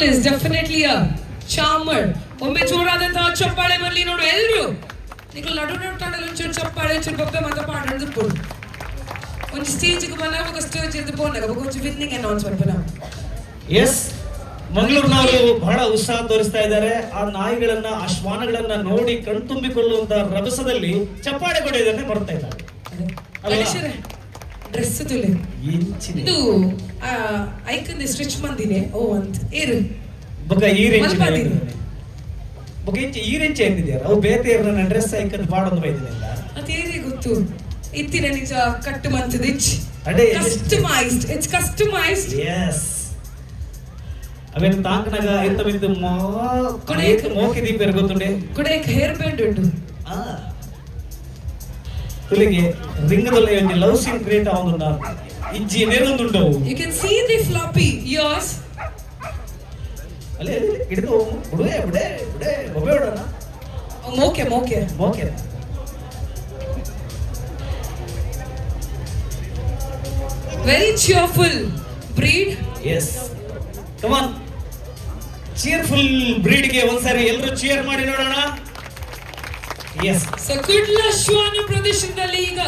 is definitely a charmer. ಒಮ್ಮೆ ಜೋರಾದಂತಹ ಚಪ್ಪಾಳೆ ಬರಲಿ ನೋಡು ಎಲ್ಲರೂ. ನೀವು ನಡು ನಡುಟಲ್ಲಿ ಒಂಚೂರು ಚಪ್ಪಾಳೆ ಒಂಚೂರು ಬೊಬ್ಬೆ ಮತ್ತೆ ಪಾಡೋದು ಕೊಡು. ಒಂದು ಸ್ಟೇಜ್ಗೆ ಬಂದಾಗ ಒಂದು ಸ್ಟೇಜ್ ಇದ್ದು ಬಂದಾಗ ಒಂದು ವಿನ್ನಿಂಗ್ ಅನೌನ್ಸ್ಮೆಂಟ್ ಬನ್ನ. ಎಸ್, ಮಂಗಳೂರಿನವರು ಬಹಳ ಉತ್ಸಾಹ ತೋರಿಸ್ತಾ ಇದ್ದಾರೆ. ಆ ನಾಯಿಗಳನ್ನ ಆ ಶ್ವಾನಗಳನ್ನ ನೋಡಿ ಕಣ್ತುಂಬಿಕೊಳ್ಳುವಂತ ರಭಸದಲ್ಲಿ ಚಪ್ಪಾಳೆ ಕೊಡೋದನ್ನೇ ಬರ್ತಾ ಇದ್ದಾರೆ. ಡ್ರೆಸ್ ತುಲೆ ಇದು ಐಕನ್ ಸ್ಟಿಚ್ ಮಂದಿನೆ ಓ ಅಂತ ಏರು ಬೊಕ ಈ ರೇಂಜ್ ಬೊಕ ಈ ರೇಂಜ್ ಏನಿದೆ ಅವು ಬೇತೆ ನನ್ನ ಡ್ರೆಸ್ ಐಕನ್ ಬಾಡೊಂದು ಬೈದಿನಿಲ್ಲ ಅದೇರಿ ಗೊತ್ತು ಇತ್ತಿನ ನಿಜ ಕಟ್ಟು ಮಂತದ ಇಚ್ ಅಡೆ ಕಸ್ಟಮೈಸ್ಡ್ ಇಟ್ಸ್ ಕಸ್ಟಮೈಸ್ಡ್ ಯೆಸ್ ಅವೆನ್ ತಾಂಕನಗ ಎಂತ ಬಿದ್ದು ಕೊನೆಗೆ ಮೋಕೆ ದೀಪ ಗೊತ್ತುಂಡೆ ಕೊನೆಗೆ ಹೇರ್ ಬ್ಯಾಂಡ್ ಉಂಟು ತುಲಿಗೆ ರಿಂಗದಲ್ಲಿ ಒಂದು ಲವ್ ಸೀನ್ ಕ್ರಿಯೇಟ್ ಆಗುಂಡ ಇಜ್ಜಿ ನೇರೊಂದುಂಡು you can see the floppy ears ಅಲ್ಲೇ ಹಿಡಿದು ಬಿಡುವೆ ಬಿಡೆ ಬಿಡೆ ಒಬ್ಬೆ ಬಿಡೋಣ ಮೋಕೆ ಮೋಕೆ ಮೋಕೆ very cheerful breed. yes come on cheerful breed ಗೆ ಒಂದ್ಸರಿ ಎಲ್ಲರೂ ಚೀರ್ ಮಾಡಿ ನೋಡೋಣ. yes so ಕುಡ್ಲ ಶ್ವಾನ ಪ್ರದೇಶದಲ್ಲಿ ಈಗ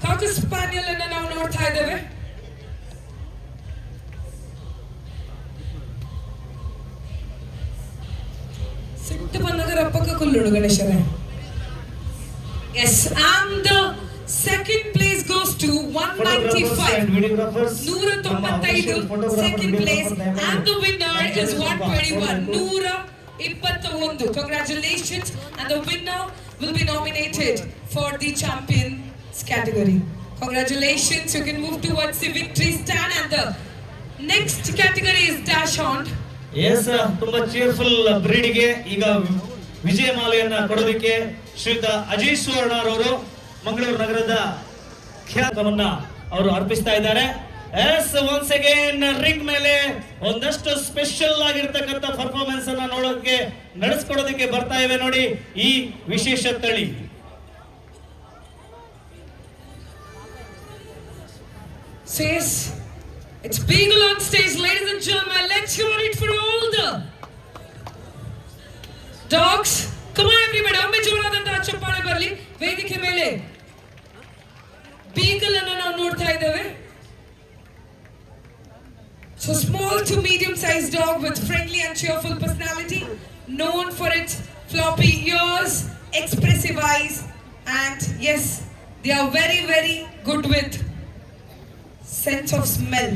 ಕಾಕು ಸ್ಪಾನಿಯಲ್ ಅನ್ನು ನಾವು ನೋಡ್ತಾ ಇದ್ದೇವೆ. ಸಿಟ್ಟು ಬಂದಾಗ ರಪ್ಪಕ್ಕ ಕುಲ್ಲುಡು ಗಣೇಶರೇ. yes and the second place goes to 195 195 second place and the winner is 121 121. Congratulations, and the winner will be nominated for the champions category. Congratulations, you can move towards the victory stand, and the next category is dash hound. yes ತುಂಬಾ ಚೀರ್ಫುಲ್ bread ಗೆ ಈಗ ವಿಜಯ ಮಾಲೆಯನ್ನ ಕೊಡೋದಕ್ಕೆ ಶ್ರೀಯುತ ಅಜಯ್ ಸುವರ್ಣರವರು ಮಂಗಳೂರು ನಗರದ ಖ್ಯಾತವನ್ನ ಅವರು ಅರ್ಪಿಸ್ತಾ ಇದ್ದಾರೆ. S once again ring ಮೇಲೆ ಒಂದಷ್ಟು ಸ್ಪೆಷಲ್ ಆಗಿರ್ತಕ್ಕಂಥ ಪರ್ಫಾರ್ಮೆನ್ಸ್ ಅನ್ನ ನೋಡೋಕೆ ನಡೆಸ್ಕೊಡೋದಕ್ಕೆ ಬರ್ತಾ ಇವೆ ನೋಡಿ ಈ ವಿಶೇಷ ತಳಿ. Says it's Beagle on stage, ladies and gentlemen. Let's hear it for all the dogs. Come on everybody, ಒಮ್ಮೆ ಜೋರಾದಂತಹ ಚಪ್ಪಾಳೆ ಬರಲಿ ವೇದಿಕೆ ಮೇಲೆ. Beagle ಅನ್ನು ನಾವು ನೋಡ್ತಾ ಇದ್ದೇವೆ. So small to medium sized dog with friendly and cheerful personality, known for its floppy ears, expressive eyes, and yes, they are very good with sense of smell.